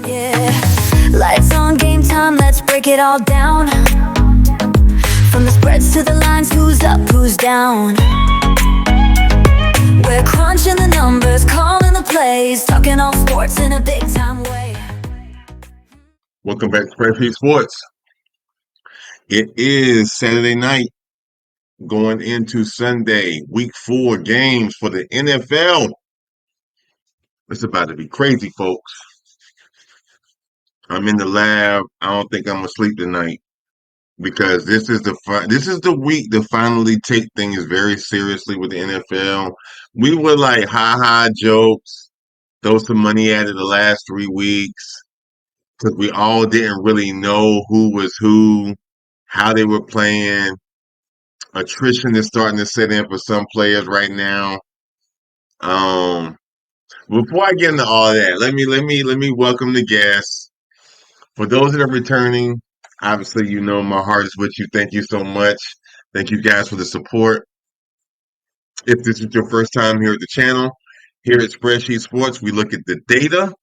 Yeah, lights on, game time, let's break it all down. From the spreads to the lines, who's up, who's down. We're crunching the numbers, calling the plays, talking all sports in a big time way. Welcome back to Spreadsheets Sports. It is Saturday night going into Sunday, week 4 games for the NFL. It's about to be crazy, folks. I'm in the lab. I don't think I'm gonna sleep tonight because this is the week to finally take things very seriously with the NFL. We were like ha jokes, throw some money at it the last 3 weeks because we all didn't really know who was who, how they were playing. Attrition is starting to set in for some players right now. Um, Before I get into all that, let me welcome the guests. For those that are returning, obviously you know my heart is with you. Thank you so much. Thank you guys for the support. If this is your first time here at the channel, here at Spreadsheet Sports, we look at the data.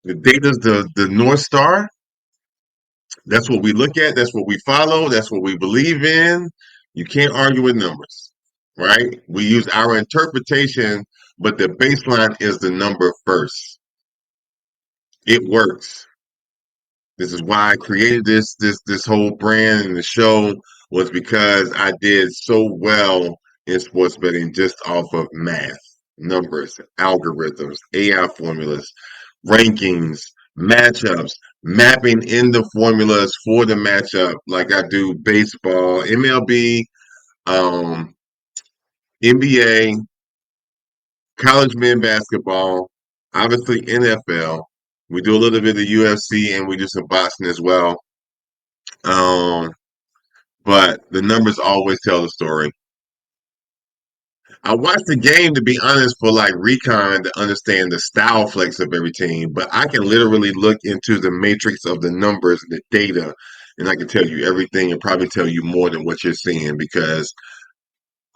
The data is the North Star. That's what we look at. That's what we follow. That's what we believe in. You can't argue with numbers, right? We use our interpretation, but the baseline is the number first. It works. This is why I created this whole brand and the show was because I did so well in sports betting just off of math, numbers, algorithms, AI formulas, rankings, matchups, mapping in the formulas for the matchup, like I do baseball, MLB, NBA, college men's basketball, obviously NFL. We do a little bit of UFC and we do some boxing as well. Um, but the numbers always tell the story. I watched the game to be honest for like recon to understand the style flex of every team, but I can literally look into the matrix of the numbers and the data, and I can tell you everything and probably tell you more than what you're seeing because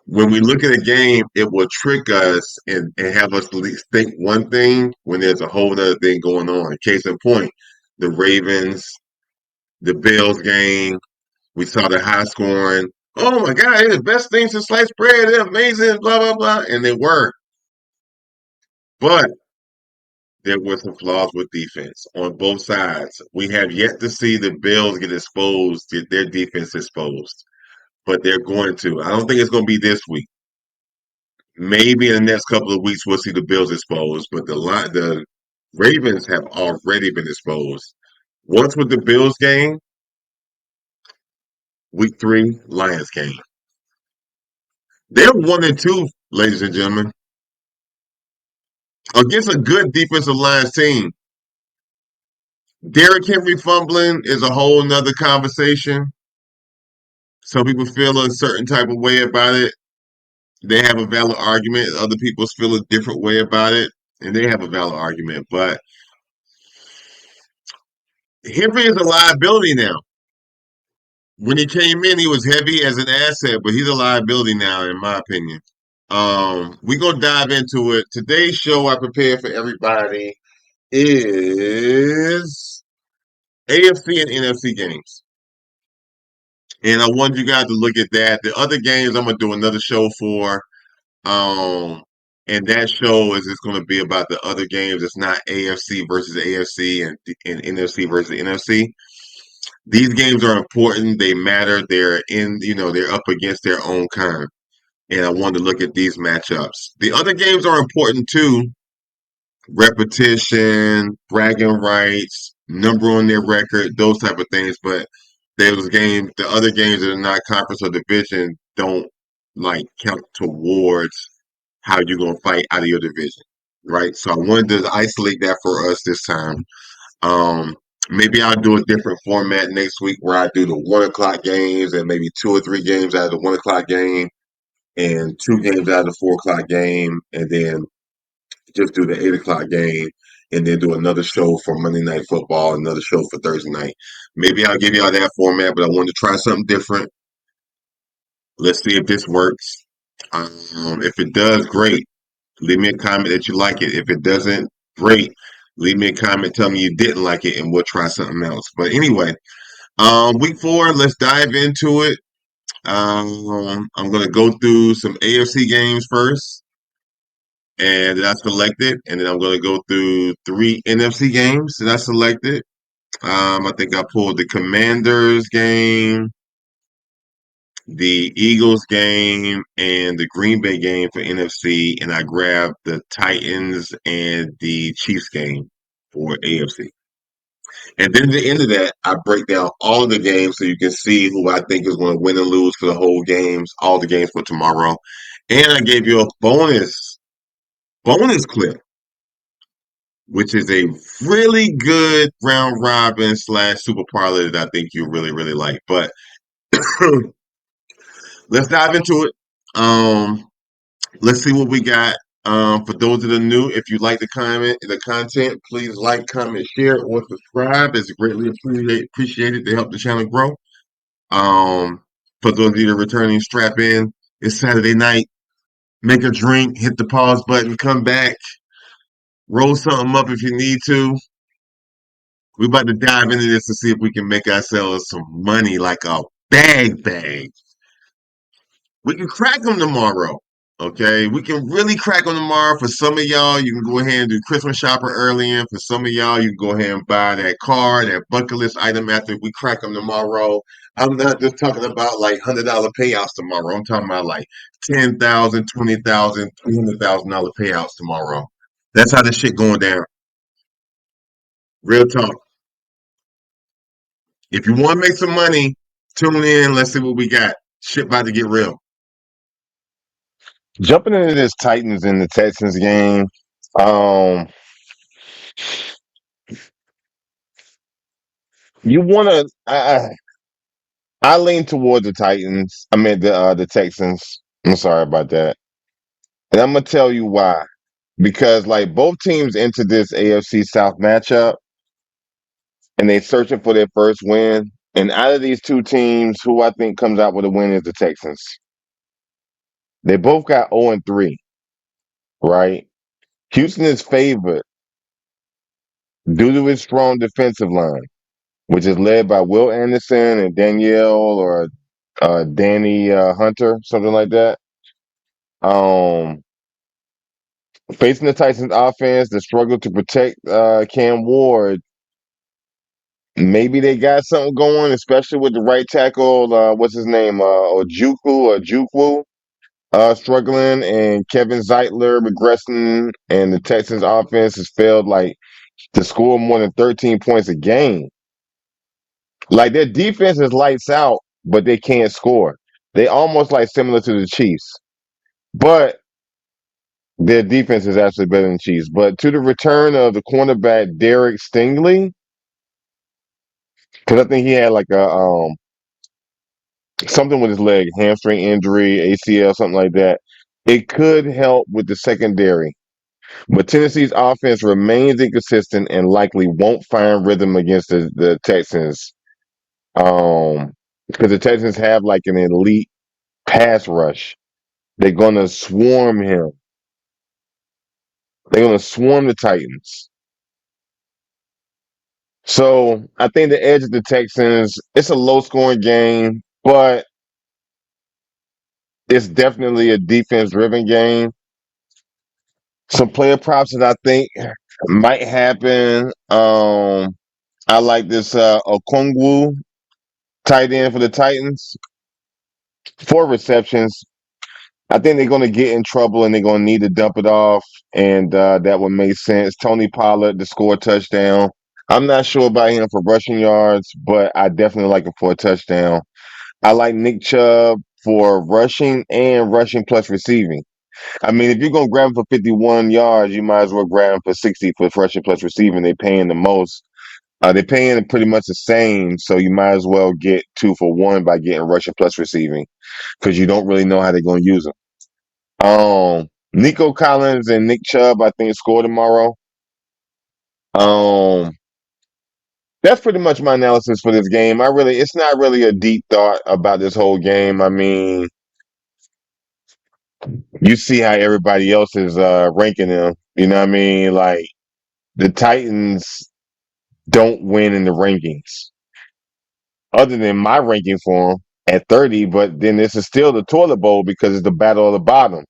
when we look at a game, it will trick us and have us think one thing when there's a whole other thing going on. Case in point, the Ravens, the Bills game, we saw the high scoring. Oh my God, it's the best thing since sliced bread. It's amazing, blah, blah, blah. And they were. But there were some flaws with defense on both sides. We have yet to see the Bills get exposed, get their defense exposed. But they're going to. I don't think it's going to be this week. Maybe in the next couple of weeks we'll see the Bills exposed, but the Ravens have already been exposed. Once with the Bills game, week 3, Lions game. They're 1-2, ladies and gentlemen, against a good defensive Lions team. Derrick Henry fumbling is a whole nother conversation. Some people feel a certain type of way about it. They have a valid argument. Other people feel a different way about it, and they have a valid argument. But Henry is a liability now. When he came in, he was heavy as an asset, but he's a liability now, in my opinion. We're gonna dive into it. Today's show I prepared for everybody is AFC and NFC games. And I want you guys to look at that. The other games I'm gonna do another show for. Um, and that show is just gonna be about the other games. It's not AFC versus AFC and NFC versus NFC. These games are important. They matter. They're up against their own kind. And I wanted to look at these matchups. The other games are important too. Repetition, bragging rights, number on their record, those type of things. But those games, the other games that are not conference or division, don't like count towards how you're gonna fight out of your division, right? So I wanted to isolate that for us this time. Um, Maybe I'll do a different format next week where I do the 1 o'clock games and maybe 2 or 3 games out of the 1 o'clock game and 2 games out of the 4 o'clock game, and then just do the 8 o'clock game, and then do another show for Monday Night Football, another show for Thursday night. Maybe I'll give y'all that format, but I wanted to try something different. Let's see if this works. If it does, great. Leave me a comment that you like it. If it doesn't, great. Leave me a comment, tell me you didn't like it, and we'll try something else. But anyway, week 4, let's dive into it. I'm gonna go through some AFC games first, and that I selected, and then I'm gonna go through 3 NFC games that I selected. I think I pulled the Commanders game, the Eagles game, and the Green Bay game for NFC, and I grabbed the Titans and the Chiefs game for AFC. And then at the end of that, I break down all of the games so you can see who I think is going to win and lose for the whole games, all the games for tomorrow. And I gave you a bonus clip, which is a really good round robin slash super parlay that I think you really, really like. But let's dive into it. Let's see what we got. For those that are new, if you like the content, please like, comment, share, or subscribe. It's greatly appreciated to help the channel grow. For those of you that are returning, strap in. It's Saturday night. Make a drink, hit the pause button, come back, roll something up if you need to. We're about to dive into this to see if we can make ourselves some money like a bag. We can crack them tomorrow. Okay, we can really crack them tomorrow. For some of y'all, you can go ahead and do Christmas shopping early. And for some of y'all, you can go ahead and buy that car, that bucket list item after we crack them tomorrow. I'm not just talking about like $100 payouts tomorrow. I'm talking about like 10,000, 20,000, $300,000 payouts tomorrow. That's how this shit going down. Real talk. If you want to make some money, tune in. Let's see what we got. Shit about to get real. Jumping into this Titans and the Texans game, um, you want to. I lean towards the Titans. I mean the Texans. I'm sorry about that, and I'm gonna tell you why. Because like both teams into this AFC South matchup, and they searching for their first win. And out of these two teams, who I think comes out with a win is the Texans. They both got 0-3, right? Houston is favored due to its strong defensive line, which is led by Will Anderson and Danielle or Danny Hunter, something like that. Um, Facing the Titans offense, the struggle to protect Cam Ward, maybe they got something going, especially with the right tackle. What's his name? Ojukwu, struggling, and Kevin Zeitler regressing, and the Texans offense has failed like to score more than 13 points a game. Like their defense is lights out, but they can't score. They almost like similar to the Chiefs, but their defense is actually better than the Chiefs. But to the return of the cornerback Derek Stingley, because I think he had like a something with his leg, hamstring injury, ACL, something like that. It could help with the secondary. But Tennessee's offense remains inconsistent and likely won't find rhythm against the Texans. Because the Texans have like an elite pass rush. They're gonna swarm him. They're gonna swarm the Titans. So I think the edge of the Texans, it's a low scoring game, but it's definitely a defense driven game. Some player props that I think might happen. I like this Okongwu tight end for the Titans. 4 receptions. I think they're going to get in trouble and they're going to need to dump it off, and that would make sense. Tony Pollard to score a touchdown. I'm not sure about him for rushing yards, but I definitely like him for a touchdown. I like Nick Chubb for rushing and rushing plus receiving. I mean, if you're going to grab him for 51 yards, you might as well grab him for 60 for rushing plus receiving. They're paying the most. They're paying pretty much the same, so you might as well get 2 for 1 by getting rushing plus receiving because you don't really know how they're going to use them. Nico Collins and Nick Chubb, I think, score tomorrow. Um, that's pretty much my analysis for this game. It's not really a deep thought about this whole game. I mean, you see how everybody else is ranking them. You know what I mean? Like the Titans don't win in the rankings, other than my ranking for them at 30. But then this is still the toilet bowl because it's the battle of the bottom.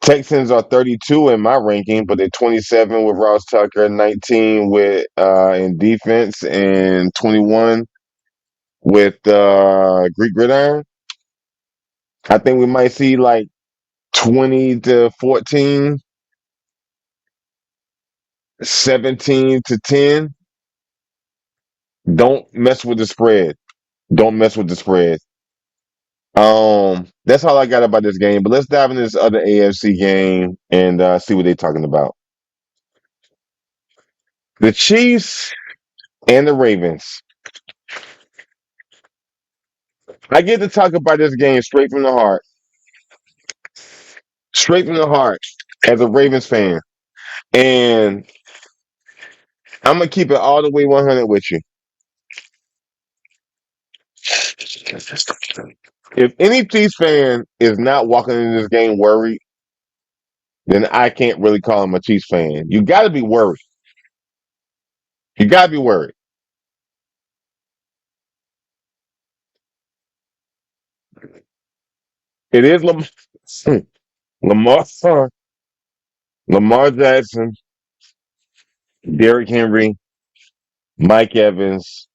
Texans are 32 in my ranking, but they're 27 with Ross Tucker, 19 with in defense, and 21 with Greek Gridiron. I think we might see like 20 to 14, 17 to 10. Don't mess with the spread. Don't mess with the spread. That's all I got about this game. But let's dive into this other AFC game and see what they're talking about. The Chiefs and the Ravens. I get to talk about this game straight from the heart. Straight from the heart as a Ravens fan. And I'm gonna keep it all the way 100 with you. If any Chiefs fan is not walking into this game worried, then I can't really call him a Chiefs fan. You got to be worried. You got to be worried. It is Lamar, Lamar Jackson, Derrick Henry, Mike Evans,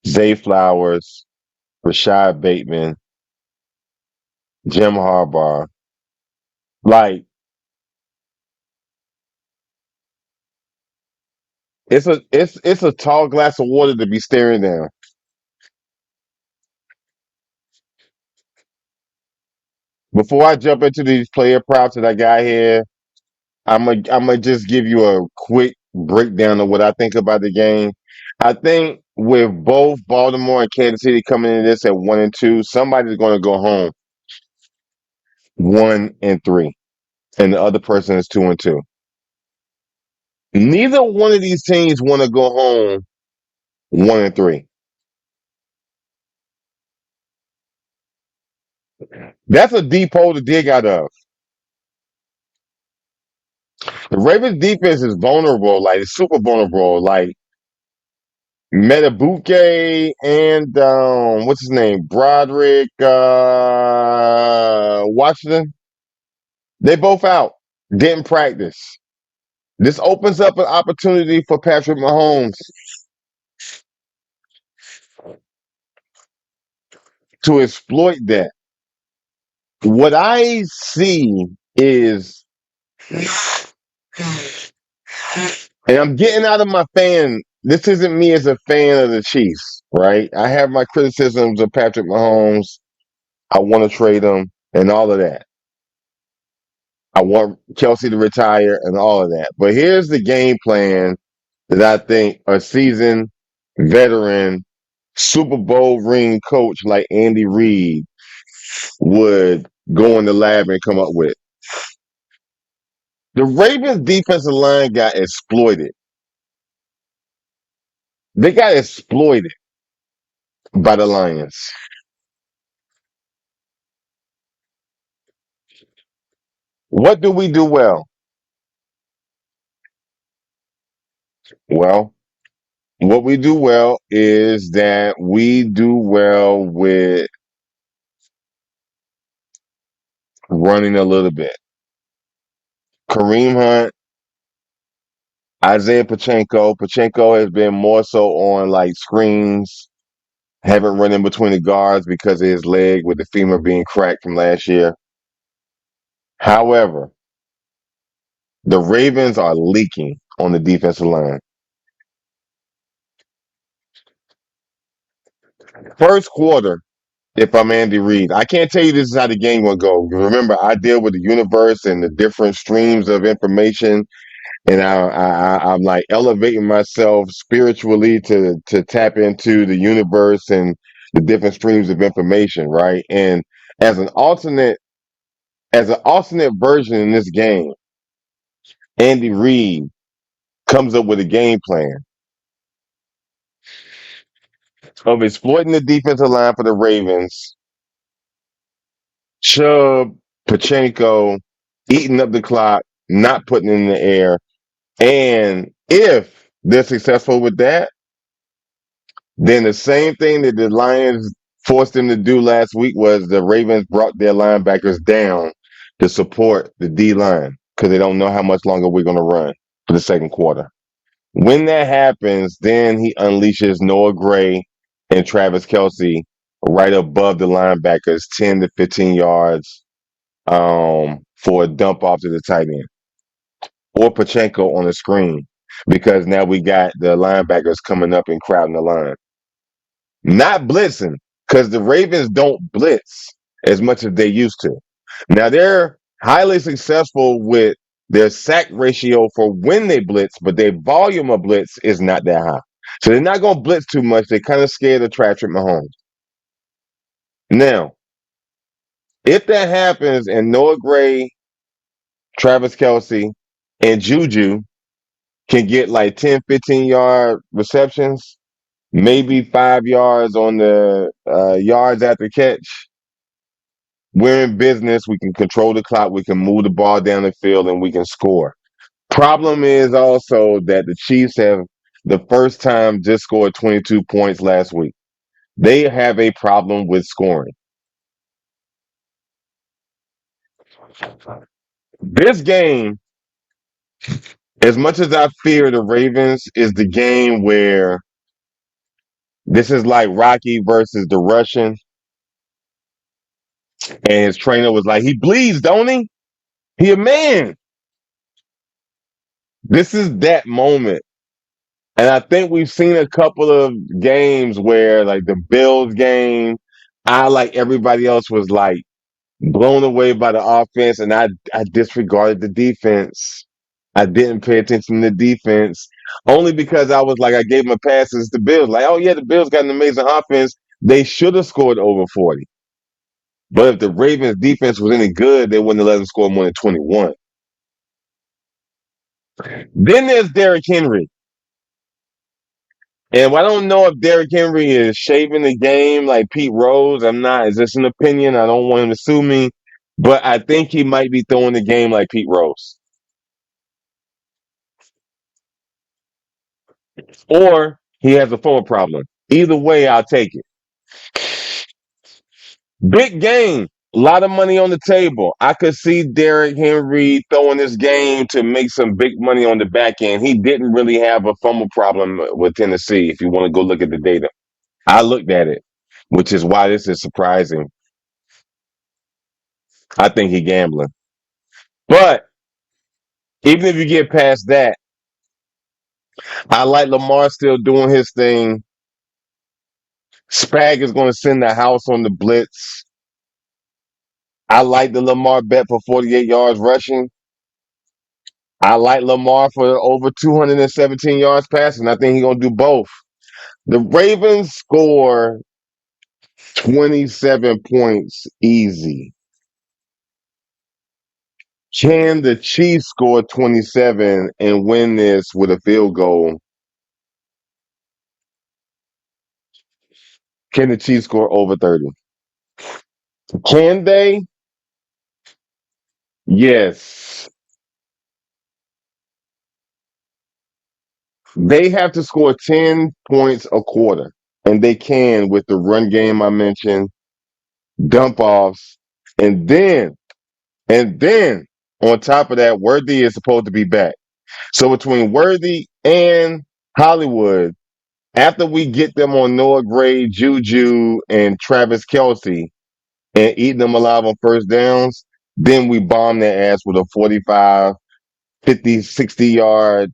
Zay Flowers, Rashad Bateman, Jim Harbaugh. Like it's a tall glass of water to be staring down. Before I jump into these player props that I got here, I'm gonna just give you a quick breakdown of what I think about the game. I think with both Baltimore and Kansas City coming in this at 1-2, somebody's going to go home 1-3, and the other person is 2-2. Neither one of these teams want to go home 1-3. That's a deep hole to dig out of. The Ravens defense is vulnerable, like it's super vulnerable. Like Metabuke and what's his name? Broderick Washington. They both out. Didn't practice. This opens up an opportunity for Patrick Mahomes to exploit that. What I see is, and I'm getting out of my fan. This isn't me as a fan of the Chiefs, right? I have my criticisms of Patrick Mahomes. I want to trade him and all of that. I want Kelsey to retire and all of that. But here's the game plan that I think a seasoned veteran Super Bowl ring coach like Andy Reid would go in the lab and come up with. The Ravens defensive line got exploited. They got exploited by the Lions. What do we do well? Well, what we do well is that we do well with running a little bit. Kareem Hunt, Isaiah Pachenko. Pachenko has been more so on like screens, haven't run in between the guards because of his leg with the femur being cracked from last year. However, the Ravens are leaking on the defensive line. First quarter, if I'm Andy Reid, I can't tell you this is how the game will go. Remember, I deal with the universe and the different streams of information, and I'm like elevating myself spiritually to tap into the universe and the different streams of information, right? And as an alternate, as an alternate version in this game, Andy Reid comes up with a game plan of exploiting the defensive line for the Ravens, Chubb, Pachenko, eating up the clock, not putting it in the air, And if they're successful with that, then the same thing that the Lions forced them to do last week was the Ravens brought their linebackers down to support the D line because they don't know how much longer we're going to run for the second quarter. When that happens, then he unleashes Noah Gray and Travis Kelsey right above the linebackers, 10 to 15 yards for a dump off to the tight end or Pachenko on the screen because now we got the linebackers coming up and crowding the line. Not blitzing, because the Ravens don't blitz as much as they used to. Now they're highly successful with their sack ratio for when they blitz, but their volume of blitz is not that high. So they're not going to blitz too much. They're kind of scared of Patrick Mahomes. Now, if that happens and Noah Gray, Travis Kelsey, and Juju can get like 10, 15-yard receptions, maybe 5 yards on the yards after catch, we're in business. We can control the clock. We can move the ball down the field and we can score. Problem is also that the Chiefs have the first time just scored 22 points last week. They have a problem with scoring. This game, as much as I fear the Ravens, is the game where this is like Rocky versus the Russian. And his trainer was like, he bleeds, don't he? He a man. This is that moment. And I think we've seen a couple of games where, like the Bills game, I, like everybody else, was like blown away by the offense, and I disregarded the defense. I didn't pay attention to the defense only because I was like, I gave them a pass as the Bills. Like, oh yeah, the Bills got an amazing offense. They should have scored over 40. But if the Ravens defense was any good, they wouldn't have let them score more than 21. Then there's Derrick Henry. And I don't know if Derrick Henry is shaving the game like Pete Rose. I'm not. Is this an opinion? I don't want him to sue me. But I think he might be throwing the game like Pete Rose. Or he has a phone problem. Either way, I'll take it. Big game. A lot of money on the table. I could see Derrick Henry throwing this game to make some big money on the back end. He didn't really have a fumble problem with Tennessee, if you want to go look at the data. I looked at it, which is why this is surprising. I think he's gambling. But even if you get past that, I like Lamar still doing his thing. Spag is going to send the house on the blitz. I like the Lamar bet for 48 yards rushing. I like Lamar for over 217 yards passing. I think he's going to do both. The Ravens score 27 points easy. Can the Chiefs score 27 and win this with a field goal? Can the Chiefs score over 30? Can they? Yes. They have to score 10 points a quarter, and they can with the run game I mentioned, dump offs, and then on top of that, Worthy is supposed to be back. So between Worthy and Hollywood, after we get them on Noah Gray, Juju, and Travis Kelsey and eat them alive on first downs, then we bomb their ass with a 45, 50, 60-yard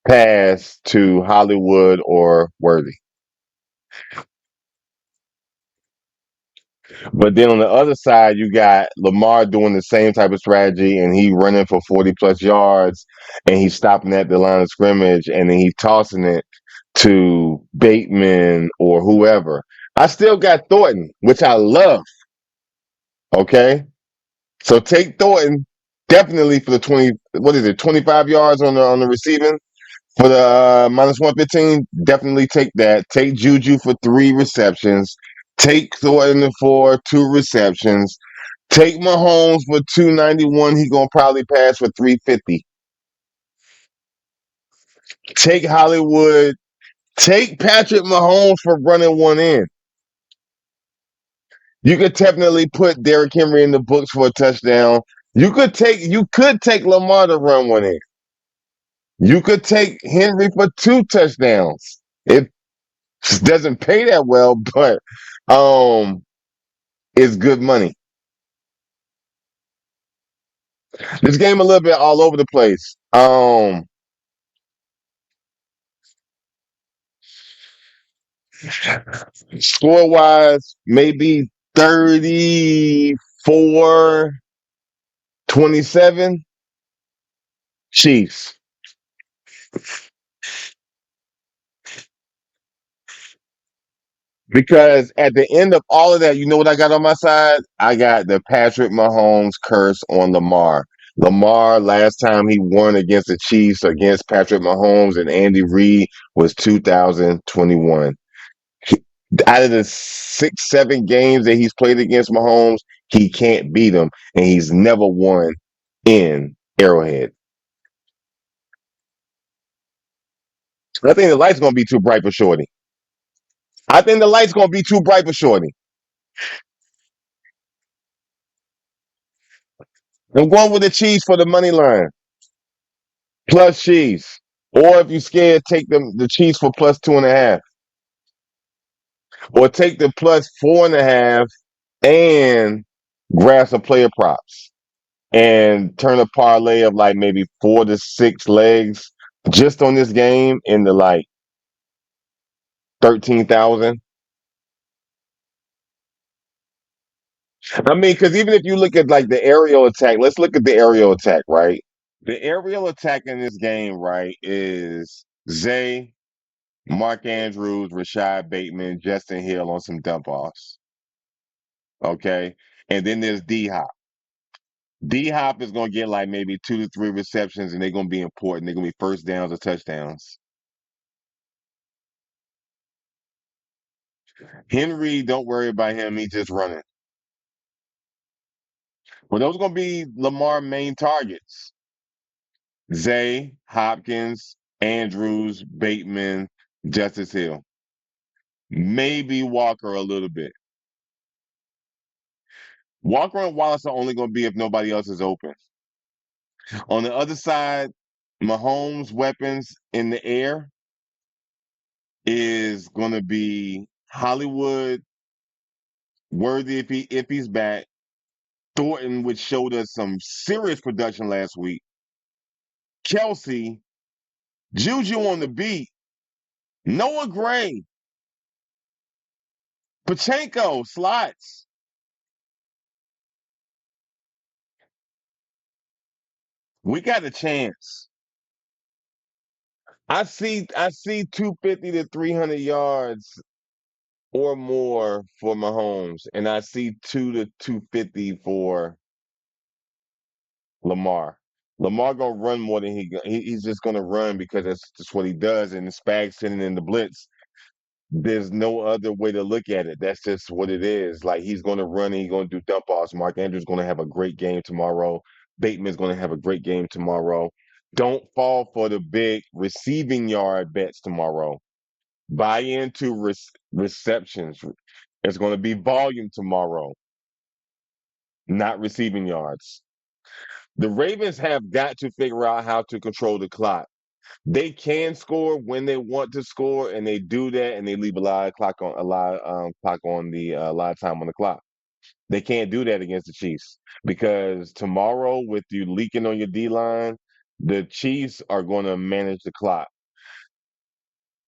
pass to Hollywood or Worthy. But then on the other side, you got Lamar doing the same type of strategy, and he running for 40 plus yards, and he's stopping at the line of scrimmage, and then he's tossing it to Bateman or whoever. I still got Thornton, which I love. Okay, so take Thornton definitely for the 20. What is it? 25 yards on the receiving. For the minus 115, definitely take that. Take Juju for 3 receptions. Take Thornton for 2 receptions. Take Mahomes for 291. He's going to probably pass for 350. Take Hollywood. Take Patrick Mahomes for running one in. You could technically put Derrick Henry in the books for a touchdown. You could take Lamar to run one in. You could take Henry for two touchdowns. It doesn't pay that well, but it's good money. This game a little bit all over the place. Score wise, maybe 34-27 Chiefs. Because at the end of all of that, you know what I got on my side? I got the Patrick Mahomes curse on Lamar. Lamar, last time he won against the Chiefs against Patrick Mahomes and Andy Reid was 2021. He- Out of the 6, 7 games that he's played against Mahomes, he can't beat him, and he's never won in Arrowhead. I think the light's gonna be too bright for Shorty. I think the light's gonna be too bright for Shorty. I'm going with the Chiefs for the money line. Plus Chiefs. Or if you're scared, take the Chiefs for plus 2.5. Or take the plus 4.5 and grab some player props and turn a parlay of like maybe 4 to 6 legs just on this game into like 13,000. I mean, because even if you look at like the aerial attack, let's look at the aerial attack, right? The aerial attack in this game, right, is Zay, Mark Andrews, Rashad Bateman, Justin Hill on some dump offs. Okay. And then there's D Hop. D Hop is going to get like maybe 2 to 3 receptions and they're going to be important. They're going to be first downs or touchdowns. Henry, don't worry about him. He's just running. Well, those are going to be Lamar main targets. Zay, Hopkins, Andrews, Bateman, Justice Hill. Maybe Walker a little bit. Walker and Wallace are only going to be if nobody else is open. On the other side, Mahomes' weapons in the air is going to be Hollywood, Worthy if he's back. Thornton, which showed us some serious production last week. Kelsey, Juju on the beat, Noah Gray, Pachenko, slots. We got a chance. I see 250 to 300 yards or more for Mahomes, and I see 2 to 250 for Lamar. Lamar gonna run more than he's just gonna run because that's just what he does. And the Spags sitting in the blitz. There's no other way to look at it. That's just what it is. Like he's gonna run and he's gonna do dump offs. Mark Andrews gonna have a great game tomorrow. Bateman's gonna have a great game tomorrow. Don't fall for the big receiving yard bets tomorrow. Buy into receptions. It's gonna be volume tomorrow, not receiving yards. The Ravens have got to figure out how to control the clock. They can score when they want to score, and they do that, and they leave a lot of time on the clock. They can't do that against the Chiefs because tomorrow, with you leaking on your D line, the Chiefs are going to manage the clock.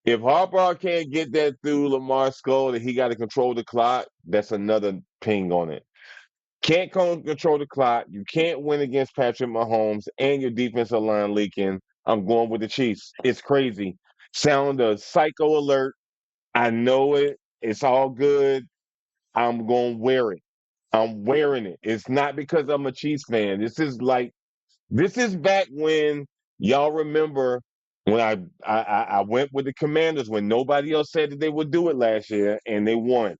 If Harbaugh can't get that through Lamar's skull that he got to control the clock, that's another ping on it. Can't control the clock. You can't win against Patrick Mahomes and your defensive line leaking. I'm going with the Chiefs. It's crazy. Sound a psycho alert. I know it. It's all good. I'm going to wear it. I'm wearing it. It's not because I'm a Chiefs fan. This is back when y'all remember when I went with the Commanders when nobody else said that they would do it last year and they won.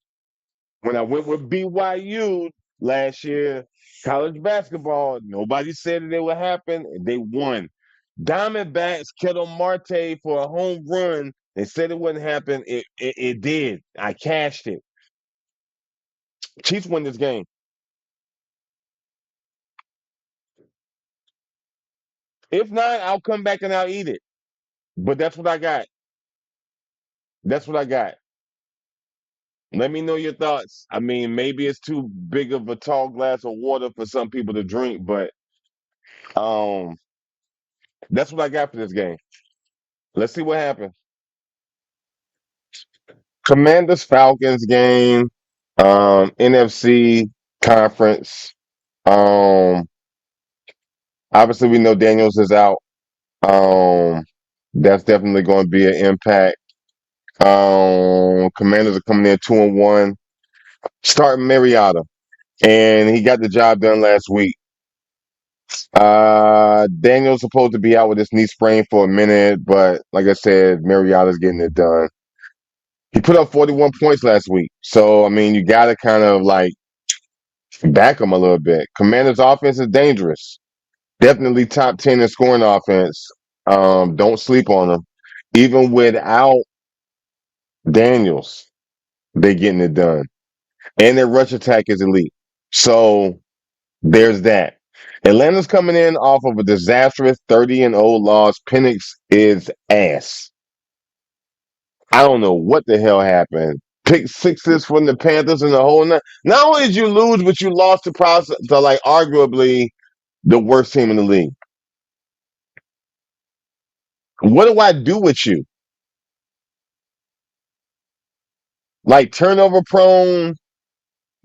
When I went with BYU last year, college basketball, nobody said that it would happen, and they won. Diamondbacks Kettle Marte for a home run. They said it wouldn't happen. It did. I cashed it. Chiefs win this game. If not, I'll come back and I'll eat it. But that's what I got. That's what I got. Let me know your thoughts. I mean, maybe it's too big of a tall glass of water for some people to drink, but um, that's what I got for this game. Let's see what happens. Commanders Falcons game, NFC conference. Um, Obviously we know Daniels is out. Um, that's definitely going to be an impact. Commanders are coming in 2-1. Starting Mariota, and he got the job done last week. Daniel's supposed to be out with his knee sprain for a minute, but like I said, Mariota's getting it done. He put up 41 points last week, so I mean, you got to kind of like back him a little bit. Commanders' offense is dangerous. Definitely top 10 in scoring offense. Don't sleep on them. Even without Daniels, they're getting it done. And their rush attack is elite. So there's that. Atlanta's coming in off of a disastrous 30-0 loss. Penix is ass. I don't know what the hell happened. Pick sixes from the Panthers and the whole night. Not only did you lose, but you lost to like arguably the worst team in the league. What do I do with you? Like turnover prone,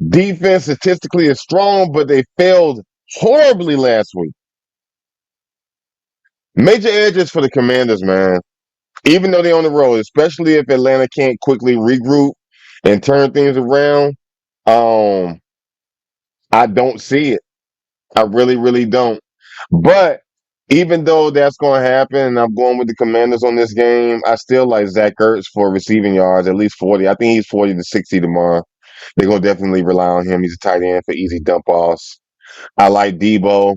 defense statistically is strong, but they failed horribly last week. Major edges for the Commanders, man. Even though they're on the road, especially if Atlanta can't quickly regroup and turn things around, um, I don't see it. I really, really don't. But even though that's going to happen, and I'm going with the Commanders on this game, I still like Zach Ertz for receiving yards, at least 40. I think he's 40 to 60 tomorrow. They're going to definitely rely on him. He's a tight end for easy dump offs. I like Debo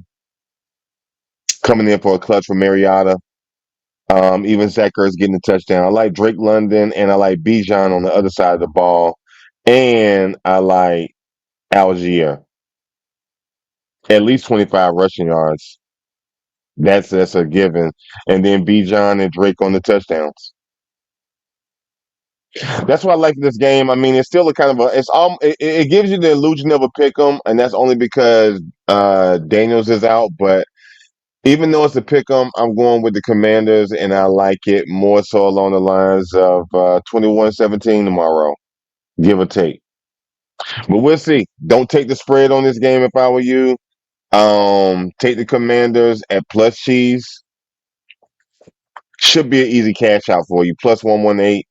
coming in for a clutch for Mariota. Even Zach Ertz getting a touchdown. I like Drake London and I like Bijan on the other side of the ball. And I like Algier. At least 25 rushing yards. That's a given. And then Bijan and Drake on the touchdowns. That's what I like this game. I mean, it's still a kind of a it gives you the illusion of a pick 'em, and that's only because Daniels is out, but even though it's a pick 'em, I'm going with the Commanders, and I like it more so along the lines of 21-17 tomorrow, give or take. But we'll see. Don't take the spread on this game if I were you. Take the Commanders at plus cheese. Should be an easy cash out for you. Plus 118.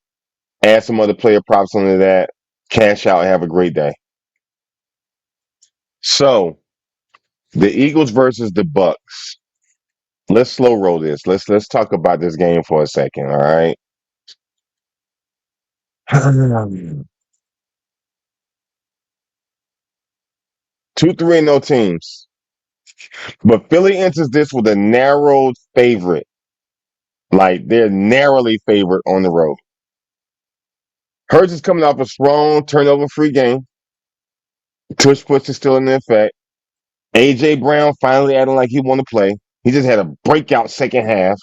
Add some other player props onto that. Cash out. Have a great day. So the Eagles versus the Bucks. Let's slow roll this. Let's talk about this game for a second. All right. 2-3-0 teams. But Philly enters this with a narrowed favorite. Like they're narrowly favored on the road. Hurts is coming off a strong turnover-free game. Tush push is still in effect. AJ Brown finally acting like he want to play. He just had a breakout second half.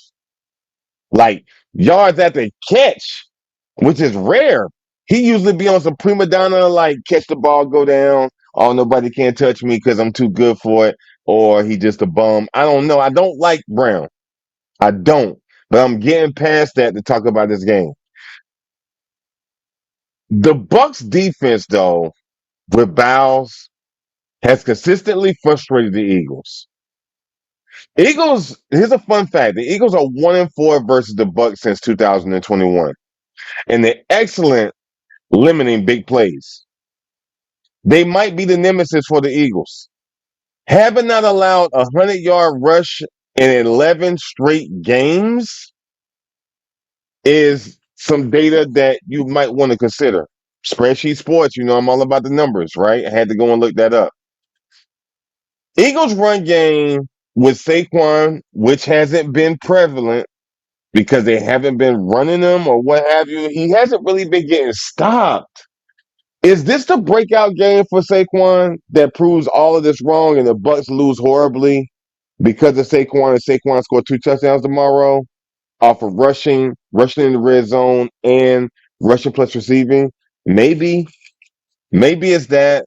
Like yards at the catch, which is rare. He usually be on some prima donna, like catch the ball, go down. Oh, nobody can't touch me because I'm too good for it. Or he just a bum. I don't know. I don't like Brown. I don't. But I'm getting past that to talk about this game. The Bucks defense, though, with Bowles, has consistently frustrated the Eagles. Eagles, here's a fun fact. The Eagles are 1-4 versus the Bucks since 2021. And they're excellent limiting big plays. They might be the nemesis for the Eagles. Having not allowed a 100-yard rush in 11 straight games is some data that you might want to consider. Spreadsheet Sports, you know I'm all about the numbers, right? I had to go and look that up. Eagles run game with Saquon, which hasn't been prevalent because they haven't been running him or what have you, he hasn't really been getting stopped. Is this the breakout game for Saquon that proves all of this wrong and the Bucks lose horribly because of Saquon and Saquon scored 2 touchdowns tomorrow off of rushing in the red zone and rushing plus receiving? Maybe, maybe it's that.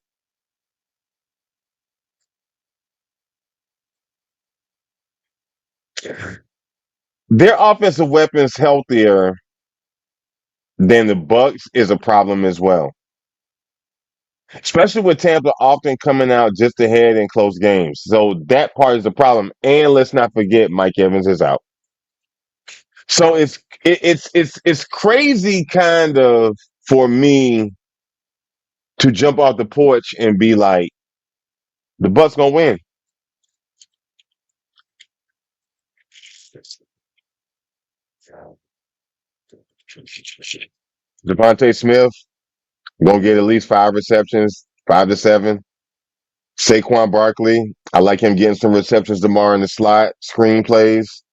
Their offensive weapons healthier than the Bucks is a problem as well. Especially with Tampa often coming out just ahead in close games. So that part is the problem. And let's not forget Mike Evans is out. So it's crazy kind of for me to jump off the porch and be like, the Bucks gonna win. Devontae Smith gonna get at least 5 receptions, 5 to 7. Saquon Barkley, I like him getting some receptions tomorrow in the slot, screen plays.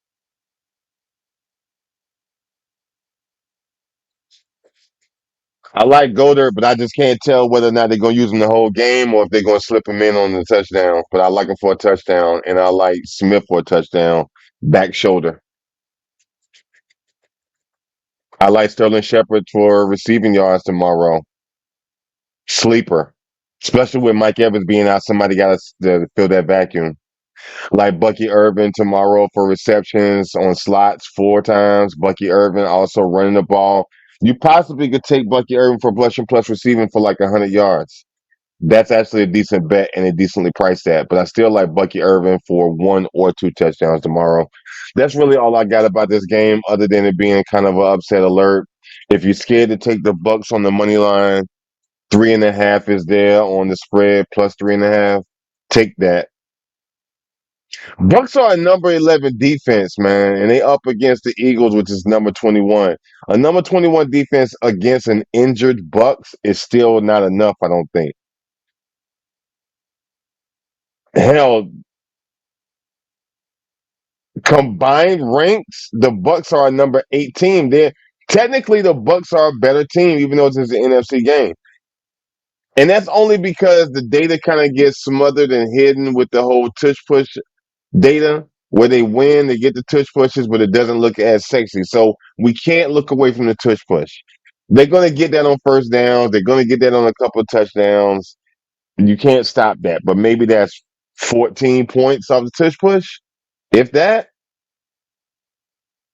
I like Goddard, but I just can't tell whether or not they're gonna use him the whole game or if they're gonna slip him in on the touchdown. But I like him for a touchdown, and I like Smith for a touchdown, back shoulder. I like Sterling Shepard for receiving yards tomorrow. Sleeper, especially with Mike Evans being out, somebody got to fill that vacuum. Like Bucky Irvin tomorrow for receptions on slots 4 times. Bucky Irvin also running the ball. You possibly could take Bucky Irvin for blushing plus receiving for like 100 yards. That's actually a decent bet and a decently priced at. But I still like Bucky Irvin for 1 or 2 touchdowns tomorrow. That's really all I got about this game, other than it being kind of an upset alert. If you're scared to take the Bucks on the money line, 3.5 is there on the spread, plus 3.5. Take that. Bucks are a number 11 defense, man, and they up against the Eagles, which is number 21. A number 21 defense against an injured Bucks is still not enough, I don't think. Hell, combined ranks, the Bucks are a number 8 team. They're technically the Bucks are a better team, even though it's an NFC game. And that's only because the data kind of gets smothered and hidden with the whole tush push data where they win, they get the tush pushes, but it doesn't look as sexy. So we can't look away from the tush push. They're going to get that on first downs. They're going to get that on a couple of touchdowns. You can't stop that. But maybe that's 14 points off the tush push. If that,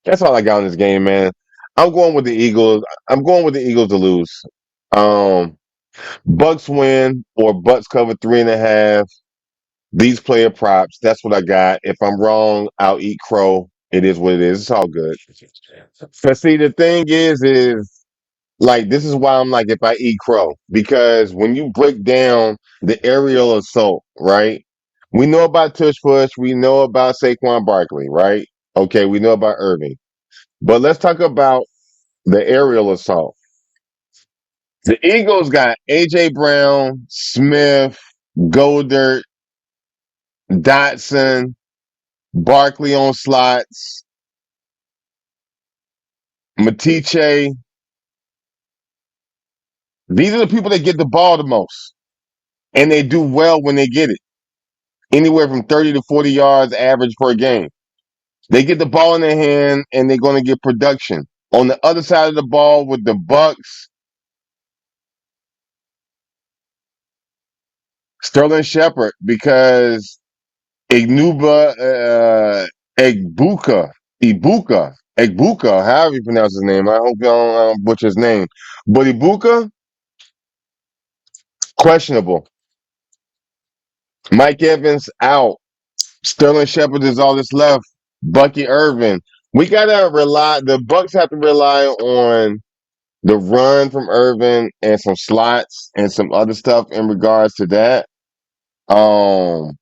that's all I got in this game, man. I'm going with the Eagles. I'm going with the Eagles to lose. Um, Bucks win or Bucks cover 3.5. These player props. That's what I got. If I'm wrong, I'll eat crow. It is what it is. It's all good. But see, the thing is like this is why I'm like if I eat crow because when you break down the aerial assault, right? We know about Tush Push. We know about Saquon Barkley, right? Okay, we know about Irving, but let's talk about the aerial assault. The Eagles got AJ Brown, Smith, Goldert, Dotson, Barkley on slots, Matiche. These are the people that get the ball the most, and they do well when they get it. Anywhere from 30 to 40 yards average per game. They get the ball in their hand, and they're going to get production. On the other side of the ball with the Bucks, Sterling Shepard, because Egbuka, however you pronounce his name. I hope y'all don't butcher his name. But Ibuka, questionable. Mike Evans out. Sterling Shepard is all that's left. Bucky Irvin. We gotta rely. The Bucks have to rely on the run from Irvin and some slots and some other stuff in regards to that. Um,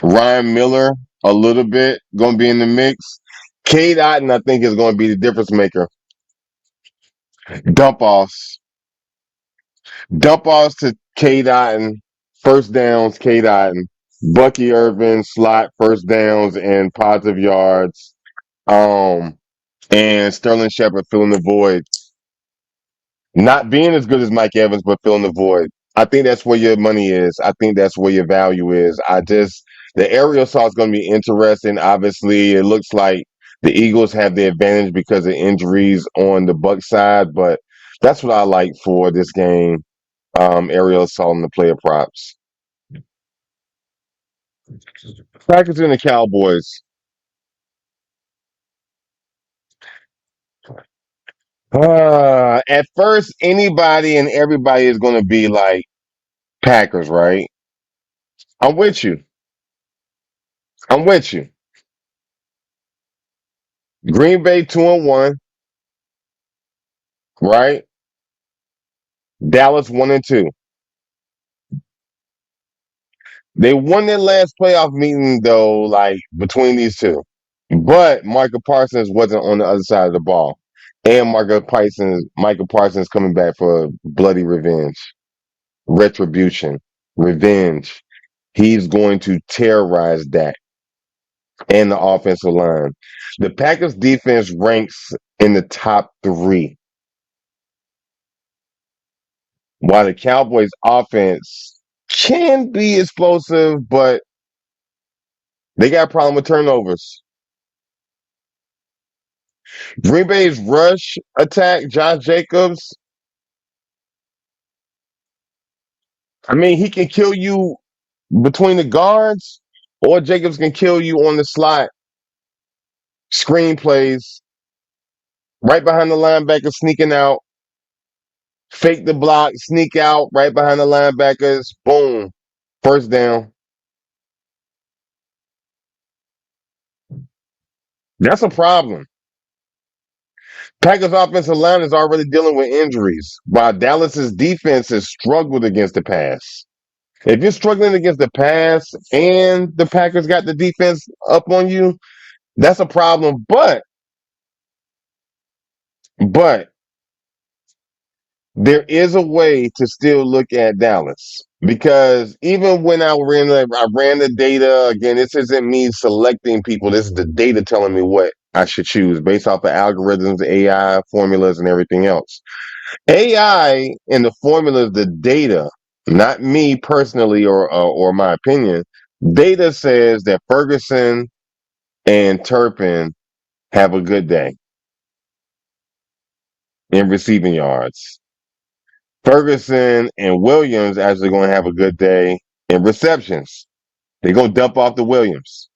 Ryan Miller a little bit gonna be in the mix. Cade Otton, I think, is gonna be the difference maker. Dump offs, dump offs to Cade Otton. First downs, Cade Otton. Bucky Irvin, slot, first downs, and positive yards. Um, and Sterling Shepard filling the void. Not being as good as Mike Evans, but filling the void. I think that's where your money is. I think that's where your value is. The aerial saw is going to be interesting. Obviously, it looks like the Eagles have the advantage because of injuries on the Buck side, but that's what I like for this game. Aerial assault and the player props. Packers and the Cowboys. At first, anybody and everybody is going to be like Packers, right? I'm with you. I'm with you. Green Bay 2-1, right? Dallas 1-2. They won their last playoff meeting though, like between these two. But Michael Parsons wasn't on the other side of the ball. And Michael Parsons coming back for bloody revenge, retribution, revenge. He's going to terrorize Dak and the offensive line. The Packers defense ranks in the top three, while the Cowboys offense can be explosive, but they got a problem with turnovers. Green Bay's rush attack, Josh Jacobs, I mean, he can kill you between the guards, or Jacobs can kill you on the slot, screen plays, right behind the linebacker, sneaking out, fake the block, sneak out, right behind the linebackers, boom, first down. That's a problem. Packers offensive line is already dealing with injuries, while Dallas's defense has struggled against the pass. If you're struggling against the pass and the Packers got the defense up on you, that's a problem. But there is a way to still look at Dallas because even when I ran the data again. This isn't me selecting people. This is the data telling me what I should choose based off of algorithms, AI formulas, and everything else. AI and the formulas, the data, not me personally or my opinion. Data says that Ferguson and Turpin have a good day in receiving yards. Ferguson and Williams actually going to have a good day in receptions. They're going to dump off the Williams.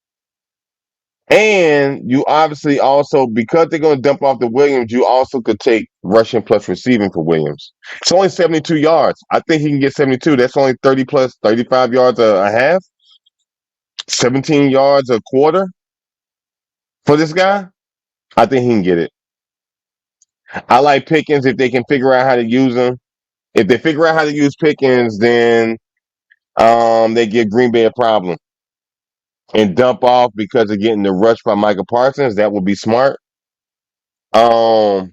And you obviously also, because they're going to dump off the Williams, you also could take rushing plus receiving for Williams. It's only 72 yards. I think he can get 72. That's only 30 plus 35 yards a half, 17 yards a quarter for this guy. I think he can get it. I like Pickens if they can figure out how to use him. If they figure out how to use Pickens, then they give Green Bay a problem and dump off because of getting the rush by Michael Parsons. That would be smart. Um,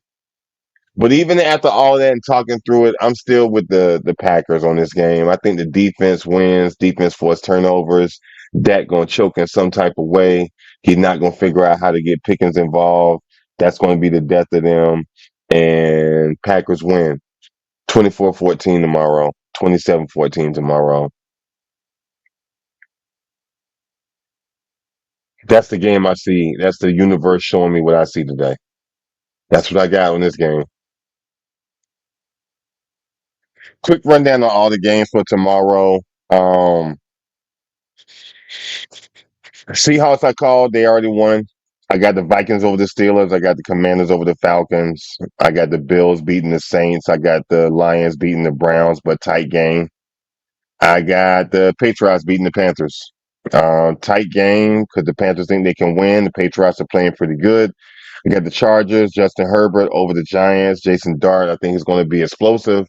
but even after all that and talking through it, I'm still with the Packers on this game. I think the defense wins. Defense force turnovers. Dak gonna choke in some type of way. He's not gonna figure out how to get Pickens involved. That's going to be the death of them. And Packers win 24-14 tomorrow, 27-14 tomorrow. That's the game I see. That's the universe showing me what I see today. That's what I got on this game. Quick rundown on all the games for tomorrow. Seahawks I called, they already won. I got the Vikings over the Steelers. I got the Commanders over the Falcons. I got the Bills beating the Saints. I got the Lions beating the Browns, but tight game. I got the Patriots beating the Panthers. Tight game because the Panthers think they can win. The Patriots are playing pretty good. I got the Chargers, Justin Herbert over the Giants. Jason Dart, I think is going to be explosive.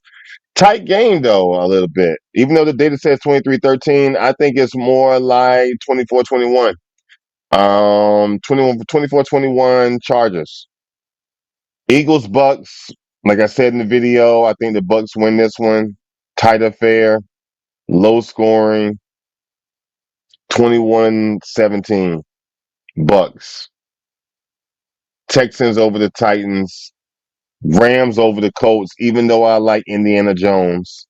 Tight game, though, a little bit. Even though the data says 23-13, I think it's more like 24-21. 24-21 Chargers. Eagles, Bucks. Like I said in the video, I think the Bucks win this one. Tight affair, low scoring. 21-17. Bucks. Texans over the Titans. Rams over the Colts, even though I like Indiana Jones.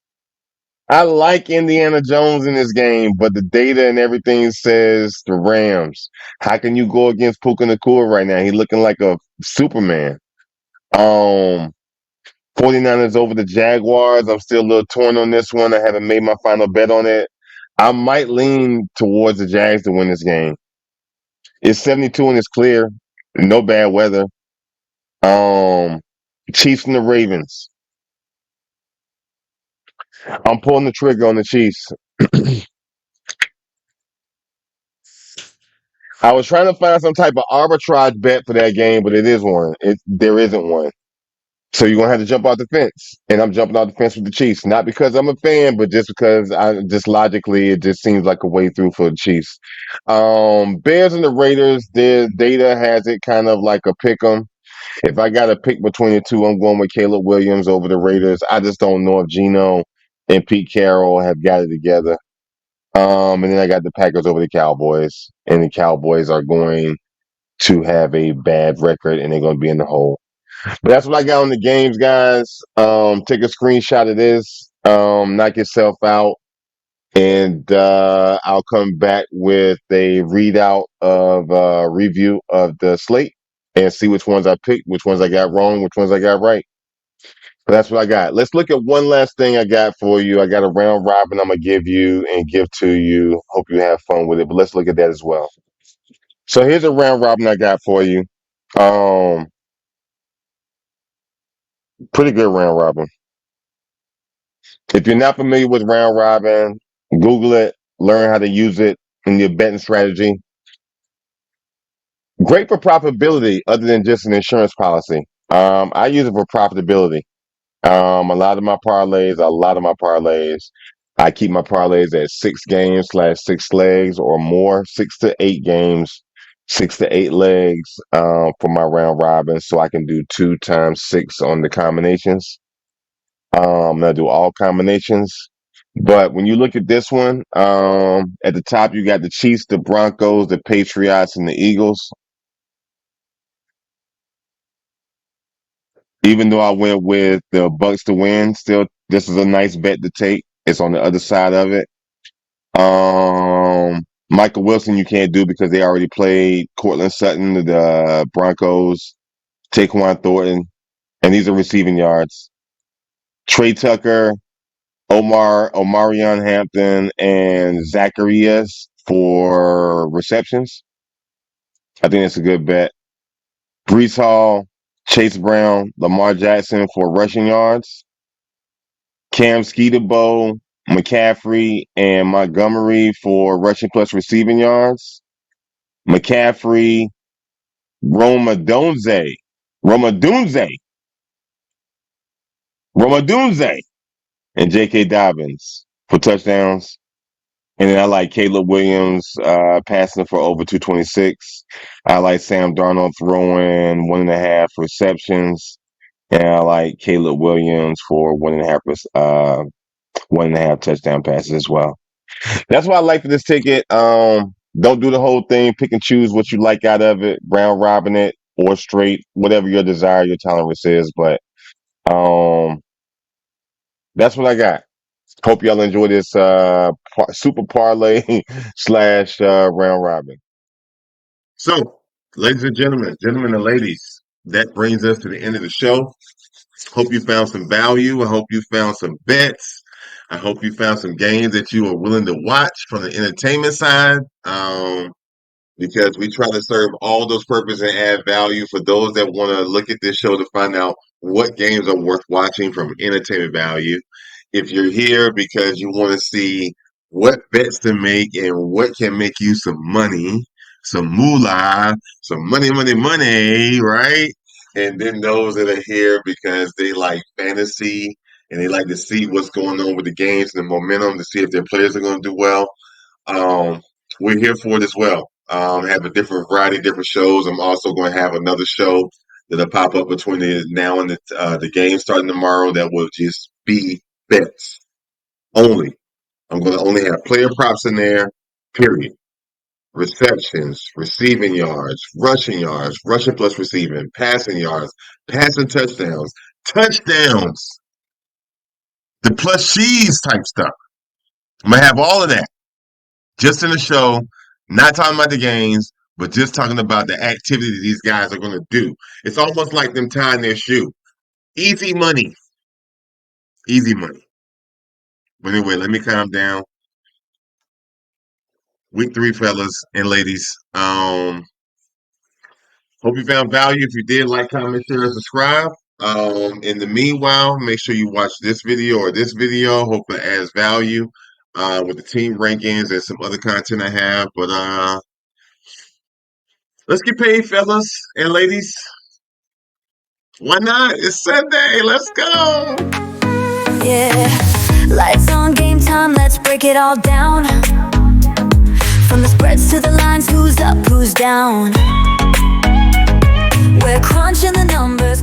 I like Indiana Jones in this game, but the data and everything says the Rams. How can you go against Puka Nakua right now? He's looking like a Superman. Um, 49ers over the Jaguars. I'm still a little torn on this one. I haven't made my final bet on it. I might lean towards the Jags to win this game. It's 72 and it's clear. No bad weather. Um, Chiefs and the Ravens. I'm pulling the trigger on the Chiefs. I was trying to find some type of arbitrage bet for that game, but it is one. There isn't one. So you're gonna have to jump out the fence, and I'm jumping out the fence with the Chiefs, not because I'm a fan, but just because I just logically it just seems like a way through for the Chiefs. Bears and the Raiders, their data has it kind of like a pick 'em. If I got to pick between the two, I'm going with Caleb Williams over the Raiders. I just don't know if Geno and Pete Carroll have got it together. And then I got the Packers over the Cowboys, and the Cowboys are going to have a bad record, and they're going to be in the hole. But that's what I got on the games, guys. Take a screenshot of this, knock yourself out, and I'll come back with a readout of review of the slate and see which ones I picked, which ones I got wrong, which ones I got right. But that's what I got. Let's look at one last thing I got for you. I got a round robin I'm gonna give you and give to you. Hope you have fun with it. But let's look at that as well. So here's a round robin I got for you. Um, Pretty good round robin. If you're not familiar with round robin, Google it, learn how to use it in your betting strategy. Great for profitability, other than just an insurance policy. I use it for profitability. A lot of my parlays, I keep my parlays at 6 games / 6 legs or more, 6 to 8 games, 6 to 8 legs for my round robin. So I can do 2 times 6 on the combinations. I do all combinations. But when you look at this one, at the top, you got the Chiefs, the Broncos, the Patriots, and the Eagles. Even though I went with the Bucks to win, still, this is a nice bet to take. It's on the other side of it. Michael Wilson, you can't do because they already played Cortland Sutton, the Broncos, Taquan Thornton, and these are receiving yards. Trey Tucker, Omarion Hampton, and Zacharias for receptions. I think that's a good bet. Brees Hall, Chase Brown, Lamar Jackson for rushing yards. Cam Skeetabo, McCaffrey, and Montgomery for rushing plus receiving yards. McCaffrey, Romadunze, Romadunze, Romadunze, and J.K. Dobbins for touchdowns. And then I like Caleb Williams passing for over 226. I like Sam Darnold throwing 1.5 receptions. And I like Caleb Williams for 1.5 touchdown passes as well. That's what I like for this ticket. Don't do the whole thing. Pick and choose what you like out of it. Round robin it or straight, whatever your desire, your tolerance is. But um, that's what I got. Hope y'all enjoy this super parlay / round robin. So, ladies and gentlemen and ladies, that brings us to the end of the show. Hope you found some value. I hope you found some bets. I hope you found some games that you are willing to watch from the entertainment side. Because we try to serve all those purposes and add value for those that want to look at this show to find out what games are worth watching from entertainment value. If you're here because you want to see what bets to make and what can make you some money, some moolah, some money, right? And then those that are here because they like fantasy and they like to see what's going on with the games and the momentum to see if their players are going to do well. Um, we're here for it as well. Have a different variety, different shows. I'm also going to have another show that'll pop up between the now and the game starting tomorrow. That will just be bets only. I'm going to only have player props in there. Period. receptions, receiving yards, rushing plus receiving, passing yards, passing touchdowns, touchdowns, the plus cheese type stuff. I'm gonna have all of that just in the show, not talking about the games, but just talking about the activity that these guys are gonna do. It's almost like them tying their shoe. Easy money. Easy money. But anyway, let me calm down. Week 3, fellas and ladies. Hope you found value. If you did, like, comment, share, and subscribe. In the meanwhile, make sure you watch this video or this video. Hope it adds value with the team rankings and some other content I have. But let's get paid, fellas and ladies. Why not? It's Sunday. Let's go. Yeah, lights on, game time, let's break it all down. From the spreads to the lines, who's up, who's down. We're crunching the numbers.